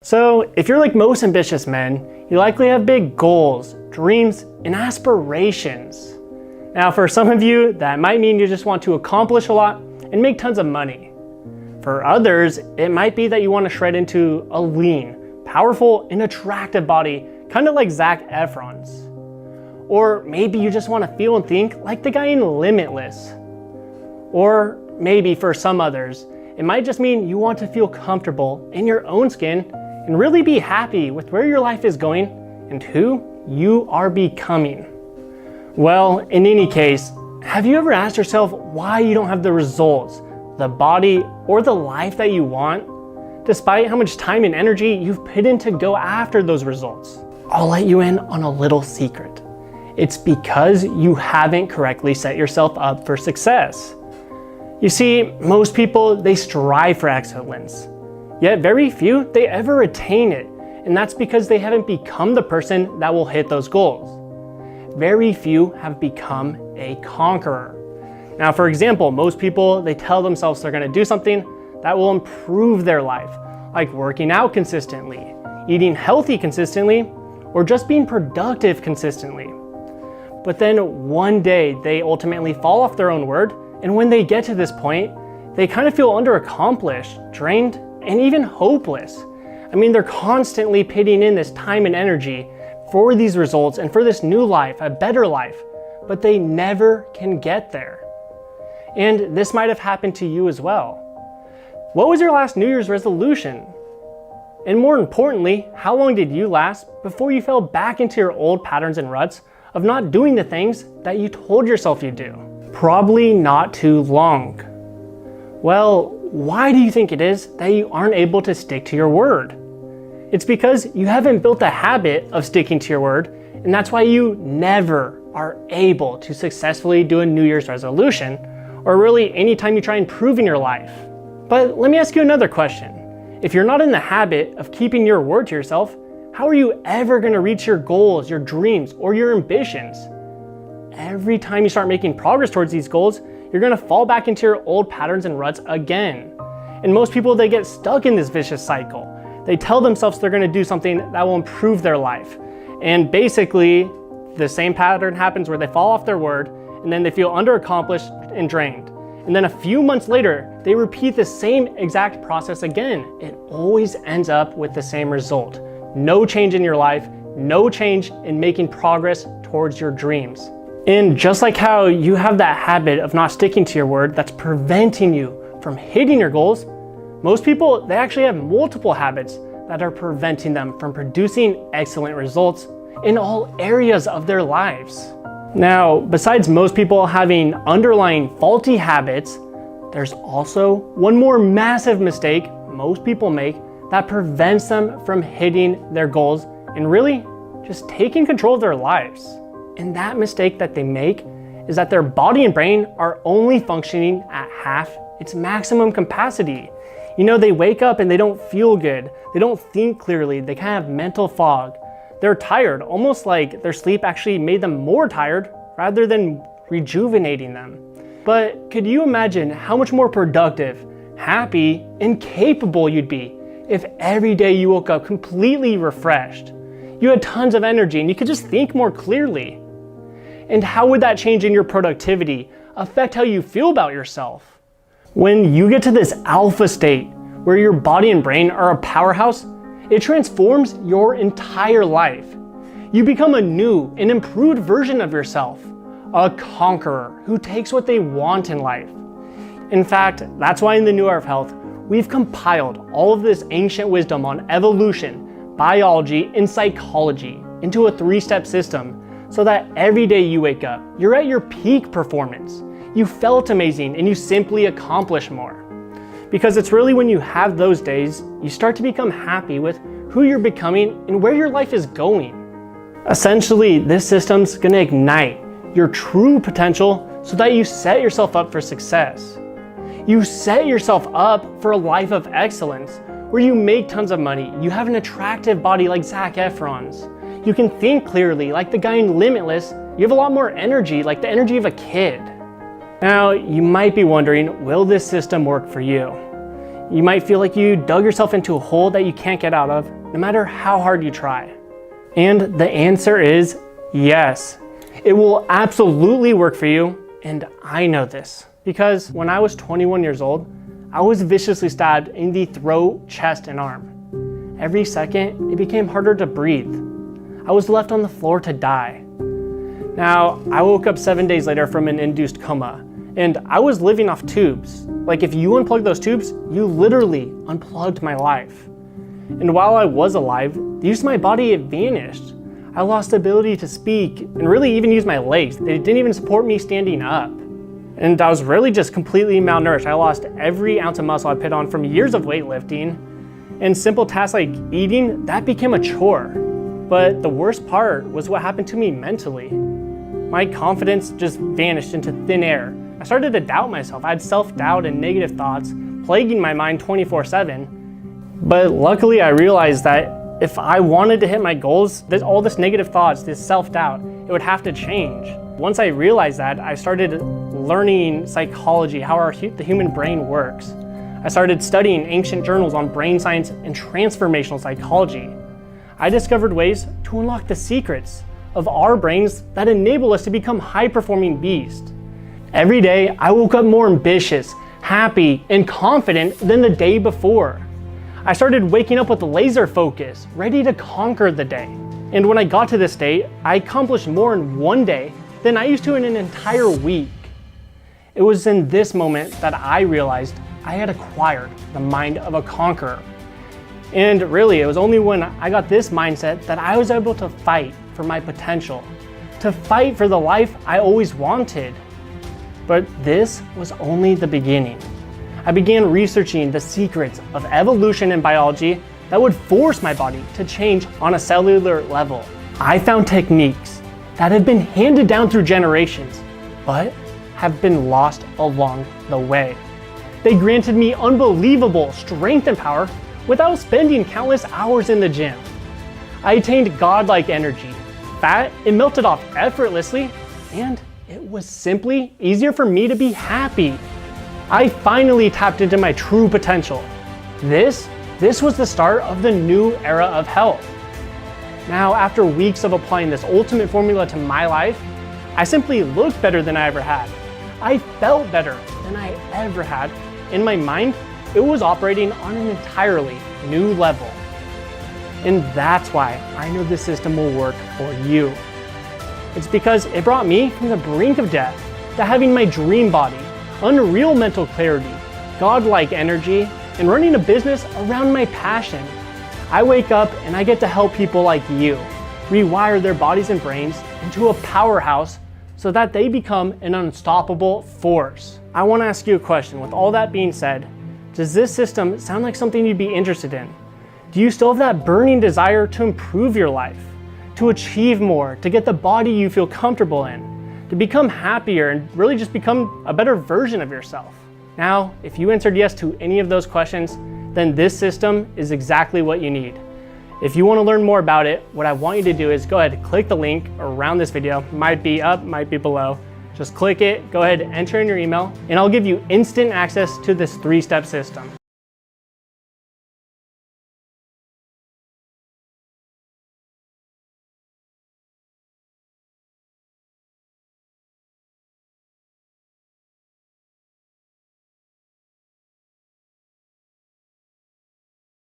So if you're like most ambitious men, you likely have big goals, dreams, and aspirations. Now for some of you, that might mean you just want to accomplish a lot and make tons of money. For others, it might be that you want to shred into a lean, powerful, and attractive body, kind of like Zac Efron's. Or maybe you just want to feel and think like the guy in Limitless. Or maybe for some others, it might just mean you want to feel comfortable in your own skin and really be happy with where your life is going and who you are becoming. Well, in any case, have you ever asked yourself why you don't have the results, the body, or the life that you want, despite how much time and energy you've put in to go after those results? I'll let you in on a little secret. It's because you haven't correctly set yourself up for success. You see, most people, they strive for excellence, yet very few, they ever attain it. And that's because they haven't become the person that will hit those goals. Very few have become a conqueror. Now, for example, most people, they tell themselves they're gonna do something that will improve their life, like working out consistently, eating healthy consistently, or just being productive consistently. But then one day they ultimately fall off their own word, and when they get to this point, they kind of feel underaccomplished, drained, and even hopeless. I mean, they're constantly pitting in this time and energy for these results and for this new life, a better life, but they never can get there. And this might have happened to you as well. What was your last New Year's resolution? And more importantly, how long did you last before you fell back into your old patterns and ruts of not doing the things that you told yourself you'd do? Probably not too long. Well, why do you think it is that you aren't able to stick to your word? It's because you haven't built the habit of sticking to your word, and that's why you never are able to successfully do a New Year's resolution, or really anytime you try improving your life. But let me ask you another question. If you're not in the habit of keeping your word to yourself, how are you ever going to reach your goals, your dreams, or your ambitions? Every time you start making progress towards these goals, you're going to fall back into your old patterns and ruts again. And most people, they get stuck in this vicious cycle. They tell themselves they're going to do something that will improve their life. And basically, the same pattern happens where they fall off their word, and then they feel underaccomplished and drained. And then a few months later, they repeat the same exact process again. It always ends up with the same result. No change in your life, no change in making progress towards your dreams. And just like how you have that habit of not sticking to your word that's preventing you from hitting your goals, most people, they actually have multiple habits that are preventing them from producing excellent results in all areas of their lives. Now, besides most people having underlying faulty habits, there's also one more massive mistake most people make that prevents them from hitting their goals and really just taking control of their lives. And that mistake that they make is that their body and brain are only functioning at half its maximum capacity. You know, they wake up and they don't feel good. They don't think clearly. They kind of have mental fog. They're tired, almost like their sleep actually made them more tired rather than rejuvenating them. But could you imagine how much more productive, happy, and capable you'd be if every day you woke up completely refreshed? You had tons of energy and you could just think more clearly. And how would that change in your productivity affect how you feel about yourself? When you get to this alpha state where your body and brain are a powerhouse, it transforms your entire life. You become a new and improved version of yourself, a conqueror who takes what they want in life. In fact, that's why in the New Art of Health, we've compiled all of this ancient wisdom on evolution, biology, and psychology into a 3-step system so that every day you wake up, you're at your peak performance. You felt amazing and you simply accomplish more. Because it's really when you have those days, you start to become happy with who you're becoming and where your life is going. Essentially, this system's gonna ignite your true potential so that you set yourself up for success. You set yourself up for a life of excellence where you make tons of money, you have an attractive body like Zac Efron's, you can think clearly like the guy in Limitless, you have a lot more energy like the energy of a kid. Now, you might be wondering, will this system work for you? You might feel like you dug yourself into a hole that you can't get out of, no matter how hard you try. And the answer is yes. It will absolutely work for you, and I know this. Because when I was 21 years old, I was viciously stabbed in the throat, chest, and arm. Every second, it became harder to breathe. I was left on the floor to die. Now, I woke up 7 days later from an induced coma, and I was living off tubes. Like, if you unplug those tubes, you literally unplugged my life. And while I was alive, the use of my body, it vanished. I lost the ability to speak and really even use my legs. They didn't even support me standing up. And I was really just completely malnourished. I lost every ounce of muscle I put on from years of weightlifting. And simple tasks like eating, that became a chore. But the worst part was what happened to me mentally. My confidence just vanished into thin air. I started to doubt myself. I had self-doubt and negative thoughts plaguing my mind 24/7. But luckily I realized that if I wanted to hit my goals, all this negative thoughts, this self-doubt, it would have to change. Once I realized that, I started learning psychology, how the human brain works. I started studying ancient journals on brain science and transformational psychology. I discovered ways to unlock the secrets of our brains that enable us to become high-performing beasts. Every day, I woke up more ambitious, happy, and confident than the day before. I started waking up with laser focus, ready to conquer the day. And when I got to this state, I accomplished more in one day than I used to in an entire week. It was in this moment that I realized I had acquired the mind of a conqueror. And really, it was only when I got this mindset that I was able to fight for my potential, to fight for the life I always wanted. But this was only the beginning. I began researching the secrets of evolution and biology that would force my body to change on a cellular level. I found techniques that have been handed down through generations, but have been lost along the way. They granted me unbelievable strength and power without spending countless hours in the gym. I attained godlike energy. Fat, it melted off effortlessly, and it was simply easier for me to be happy. I finally tapped into my true potential. This was the start of the new era of health. Now, after weeks of applying this ultimate formula to my life, I simply looked better than I ever had. I felt better than I ever had. In my mind, it was operating on an entirely new level. And that's why I know this system will work for you. It's because it brought me from the brink of death to having my dream body, unreal mental clarity, godlike energy, and running a business around my passion. I wake up and I get to help people like you rewire their bodies and brains into a powerhouse so that they become an unstoppable force. I want to ask you a question. With all that being said, does this system sound like something you'd be interested in? Do you still have that burning desire to improve your life, to achieve more, to get the body you feel comfortable in, to become happier and really just become a better version of yourself? Now, if you answered yes to any of those questions, then this system is exactly what you need. If you want to learn more about it, what I want you to do is go ahead and click the link around this video. Might be up, might be below. Just click it, go ahead, enter in your email, and I'll give you instant access to this 3-step system.